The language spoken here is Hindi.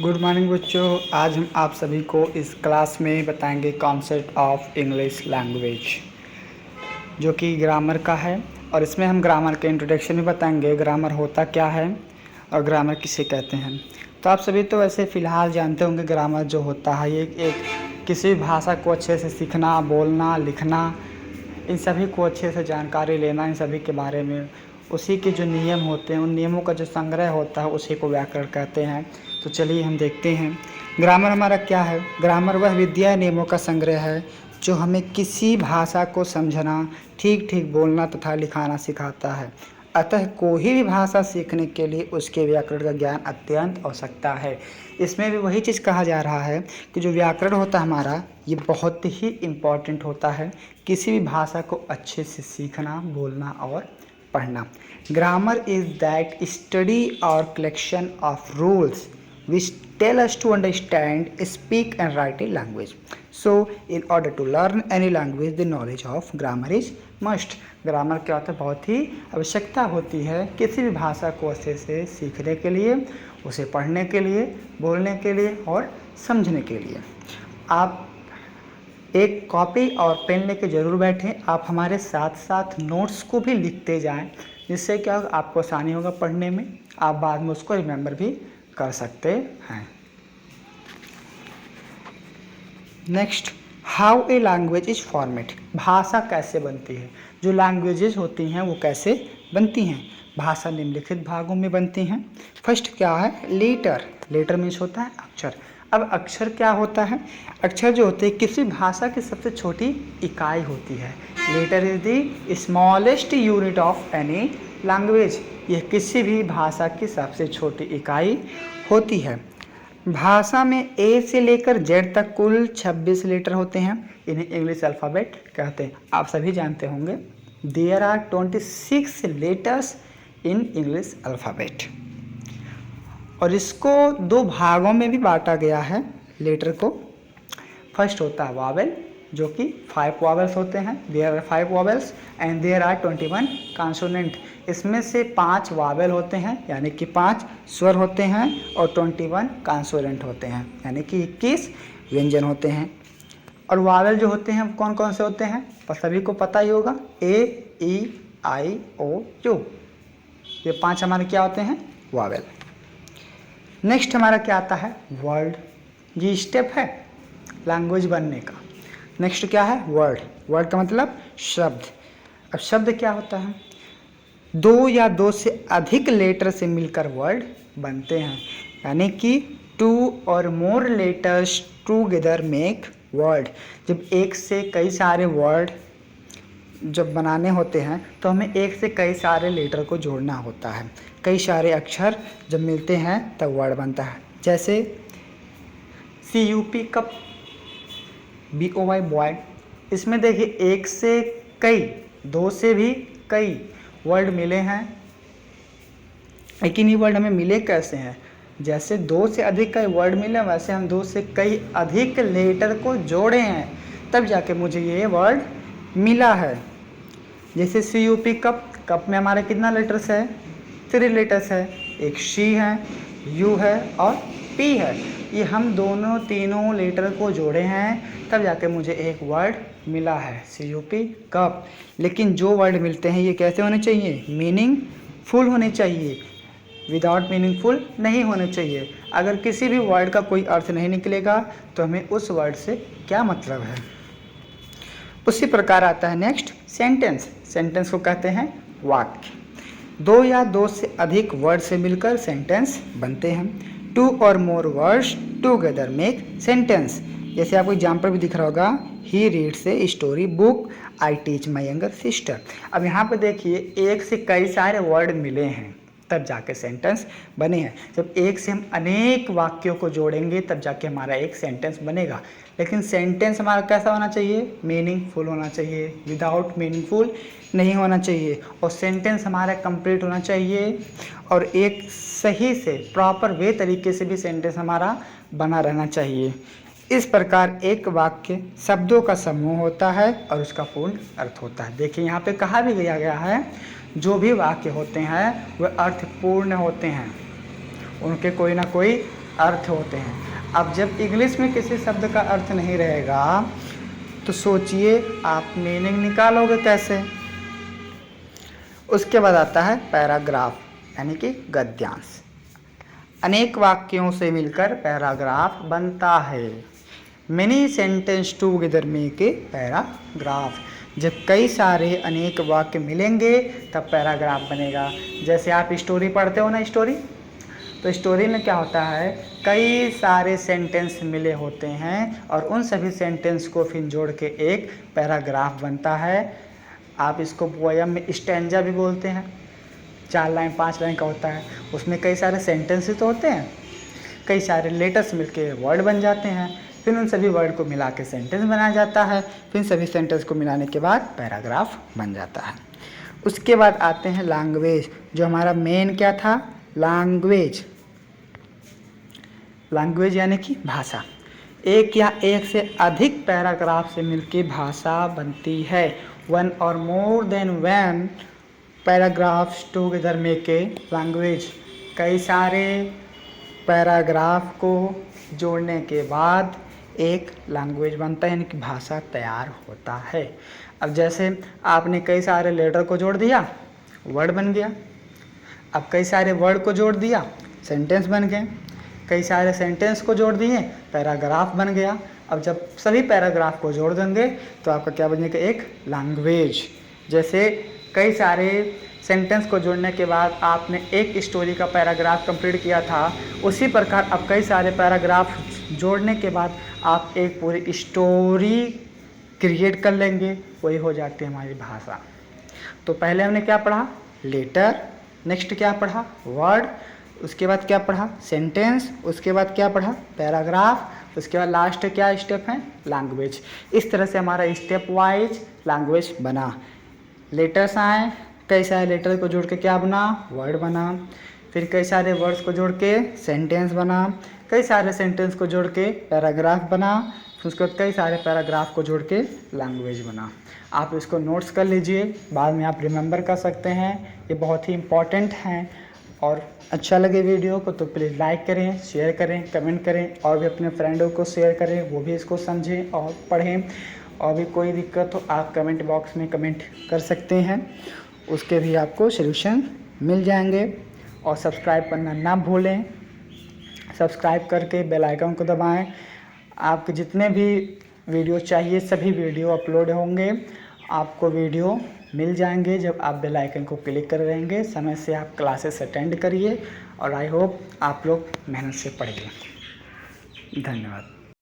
गुड मॉर्निंग बच्चों। आज हम आप सभी को इस क्लास में बताएंगे कॉन्सेप्ट ऑफ इंग्लिश लैंग्वेज, जो कि ग्रामर का है। और इसमें हम ग्रामर के इंट्रोडक्शन भी बताएंगे, ग्रामर होता क्या है और ग्रामर किसे कहते हैं। तो आप सभी तो वैसे फ़िलहाल जानते होंगे ग्रामर जो होता है ये एक किसी भी भाषा को अच्छे से सीखना, बोलना, लिखना, इन सभी को अच्छे से जानकारी लेना, इन सभी के बारे में, उसी के जो नियम होते हैं उन नियमों का जो संग्रह होता है उसी को व्याकरण कहते हैं। तो चलिए हम देखते हैं ग्रामर हमारा क्या है। ग्रामर वह विद्या नियमों का संग्रह है जो हमें किसी भाषा को समझना, ठीक ठीक बोलना तथा लिखाना सिखाता है। अतः कोई भी भाषा सीखने के लिए उसके व्याकरण का ज्ञान अत्यंत आवश्यकता है। इसमें भी वही चीज़ कहा जा रहा है कि जो व्याकरण होता है हमारा, ये बहुत ही इम्पॉर्टेंट होता है किसी भी भाषा को अच्छे से सीखना, बोलना और पढ़ना। ग्रामर इज दैट स्टडी और collection of rules which tell us to understand, speak and write a language. So in order to learn any language, the knowledge of grammar is must. Grammar क्या होता है, बहुत ही आवश्यकता होती है किसी भी भाषा को अच्छे से सीखने के लिए, उसे पढ़ने के लिए, बोलने के लिए और समझने के लिए। आप एक कॉपी और पेन लेके ज़रूर बैठें। आप हमारे साथ साथ नोट्स को भी लिखते जाएं, जिससे क्या होगा, आपको आसानी होगा पढ़ने में। आप बाद में उसको रिमेंबर भी कर सकते हैं। Next, how a language is format. भाषा कैसे बनती है, जो लैंग्वेजेस होती हैं वो कैसे बनती हैं। भाषा निम्नलिखित भागों में बनती हैं। फर्स्ट क्या है, लेटर। लेटर मीन्स होता है अक्षर। अब अक्षर क्या होता है, अक्षर जो होते हैं किसी भाषा की सबसे छोटी इकाई होती है। Letter is the smallest unit of any language. यह किसी भी भाषा की सबसे छोटी इकाई होती है। भाषा में ए से लेकर जेड तक कुल 26 लेटर होते हैं। इन्हें इंग्लिश अल्फ़ाबेट कहते हैं। आप सभी जानते होंगे there are 26 letters in English alphabet. और इसको दो भागों में भी बांटा गया है लेटर को। फर्स्ट होता है वावेल, जो कि 5 वावेल्स होते हैं। There are 5 vowels and there are 21 consonant. इसमें से 5 वावेल होते हैं, यानी कि 5 स्वर होते हैं, और 21 कॉन्सोनेंट होते हैं, यानी कि 21 व्यंजन होते हैं। और वावेल जो होते हैं कौन कौन से होते हैं, पर सभी को पता ही होगा, ए, ई, आई, ओ, यू। ये 5 हमारे क्या होते हैं, वावेल। नेक्स्ट हमारा क्या आता है, वर्ड। ये स्टेप है लैंग्वेज बनने का। नेक्स्ट क्या है, वर्ड। वर्ड का मतलब शब्द। अब शब्द क्या होता है, 2 या 2 से अधिक लेटर से मिलकर वर्ड बनते हैं, यानी कि 2 और मोर लेटर्स टूगेदर मेक वर्ड। जब एक से कई सारे वर्ड जब बनाने होते हैं तो हमें एक से कई सारे लेटर को जोड़ना होता है। कई सारे अक्षर जब मिलते हैं तब वर्ड बनता है। जैसे CUP कप, BOY बॉय। इसमें देखिए एक से कई, 2 से भी कई वर्ड मिले हैं, लेकिन ये वर्ड हमें मिले कैसे हैं। जैसे 2 से अधिक कई वर्ड मिले, वैसे हम 2 से कई अधिक लेटर को जोड़े हैं, तब जाके मुझे ये वर्ड मिला है। जैसे CUP कप, कप में हमारे कितना लेटर्स है, 3 लेटर्स है। एक शी है, यू है और पी है। ये हम दोनों तीनों लेटर को जोड़े हैं, तब जाके मुझे एक वर्ड मिला है, CUP कप। लेकिन जो वर्ड मिलते हैं ये कैसे होने चाहिए, मीनिंगफुल होने चाहिए, विदाउट मीनिंगफुल नहीं होने चाहिए। अगर किसी भी वर्ड का कोई अर्थ नहीं निकलेगा तो हमें उस वर्ड से क्या मतलब है। उसी प्रकार आता है नेक्स्ट सेंटेंस। सेंटेंस को कहते हैं वाक्य। 2 या 2 से अधिक वर्ड से मिलकर सेंटेंस बनते हैं। 2 और more words together make sentence. जैसे आपको एग्जाम्पल भी दिख रहा होगा, he reads a story book, I teach my younger sister. अब यहाँ पे देखिए एक से कई सारे वर्ड मिले हैं तब जाके सेंटेंस बने हैं। जब एक से हम अनेक वाक्यों को जोड़ेंगे तब जाके हमारा एक सेंटेंस बनेगा। लेकिन सेंटेंस हमारा कैसा होना चाहिए, मीनिंगफुल होना चाहिए, विदाउट मीनिंगफुल नहीं होना चाहिए। और सेंटेंस हमारा कंप्लीट होना चाहिए, और एक सही से प्रॉपर वे तरीके से भी सेंटेंस हमारा बना रहना चाहिए। इस प्रकार एक वाक्य शब्दों का समूह होता है और उसका पूर्ण अर्थ होता है। देखिए यहाँ पे कहा भी गया है, जो भी वाक्य होते हैं वे अर्थपूर्ण होते हैं, उनके कोई ना कोई अर्थ होते हैं। अब जब इंग्लिश में किसी शब्द का अर्थ नहीं रहेगा तो सोचिए आप मीनिंग निकालोगे कैसे। उसके बाद आता है पैराग्राफ यानी कि गद्यांश। अनेक वाक्यों से मिलकर पैराग्राफ बनता है। Many sentence together make a paragraph. जब कई सारे अनेक वाक्य मिलेंगे तब पैराग्राफ बनेगा। जैसे आप स्टोरी पढ़ते हो ना, स्टोरी, तो स्टोरी में क्या होता है, कई सारे सेंटेंस मिले होते हैं और उन सभी सेंटेंस को फिर जोड़ के एक पैराग्राफ बनता है। आप इसको पोयम में स्टैंजा भी बोलते हैं। 4 लाइन 5 लाइन का होता है, उसमें कई सारे सेंटेंस तो होते हैं, कई सारे लेटर्स मिलके वर्ड बन जाते हैं, फिर उन सभी वर्ड को मिला के सेंटेंस बनाया जाता है, फिर सभी सेंटेंस को मिलाने के बाद पैराग्राफ बन जाता है। उसके बाद आते हैं लैंग्वेज, जो हमारा मेन क्या था, लैंग्वेज। लैंग्वेज यानी कि भाषा। एक या एक से अधिक पैराग्राफ से मिलकर भाषा बनती है। वन और more than one paragraphs together make a language. कई सारे पैराग्राफ को जोड़ने के बाद एक लैंग्वेज बनता है, यानी कि भाषा तैयार होता है। अब जैसे आपने कई सारे लेटर को जोड़ दिया, वर्ड बन गया। अब कई सारे वर्ड को जोड़ दिया, सेंटेंस बन गए। कई सारे सेंटेंस को जोड़ दिए, पैराग्राफ बन गया। अब जब सभी पैराग्राफ को जोड़ देंगे तो आपका क्या बनेगा, एक लैंग्वेज। जैसे कई सारे सेंटेंस को जोड़ने के बाद आपने एक स्टोरी का पैराग्राफ कंप्लीट किया था, उसी प्रकार अब कई सारे पैराग्राफ जोड़ने के बाद आप एक पूरी स्टोरी क्रिएट कर लेंगे, वही हो जाती है हमारी भाषा। तो पहले हमने क्या पढ़ा, लेटर, नेक्स्ट क्या पढ़ा, वर्ड, उसके बाद क्या पढ़ा, सेंटेंस, उसके बाद क्या पढ़ा, पैराग्राफ, उसके बाद लास्ट क्या स्टेप है, लैंग्वेज। इस तरह से हमारा स्टेप वाइज लैंग्वेज बना। लेटर्स आए, कई सारे लेटर को जोड़ के क्या बना, वर्ड बना। फिर कई सारे वर्ड्स को जोड़ के सेंटेंस बना। कई सारे सेंटेंस को जोड़ के पैराग्राफ बना। फिर उसके बाद कई सारे पैराग्राफ को जोड़ के लैंग्वेज बना। आप इसको नोट्स कर लीजिए, बाद में आप रिमेंबर कर सकते हैं, ये बहुत ही इम्पॉर्टेंट हैं। और अच्छा लगे वीडियो को तो प्लीज़ लाइक करें, शेयर करें, कमेंट करें और भी अपने फ्रेंडों को शेयर करें, वो भी इसको समझें और पढ़ें। और भी कोई दिक्कत हो आप कमेंट बॉक्स में कमेंट कर सकते हैं, उसके भी आपको सलूशन मिल जाएंगे। और सब्सक्राइब करना ना भूलें, सब्सक्राइब करके बेल आइकन को दबाएं। आपके जितने भी वीडियो चाहिए सभी वीडियो अपलोड होंगे, आपको वीडियो मिल जाएंगे जब आप बेल आइकन को क्लिक कर रहेंगे। समय से आप क्लासेस अटेंड करिए और आई होप आप लोग मेहनत से पढ़िए। धन्यवाद।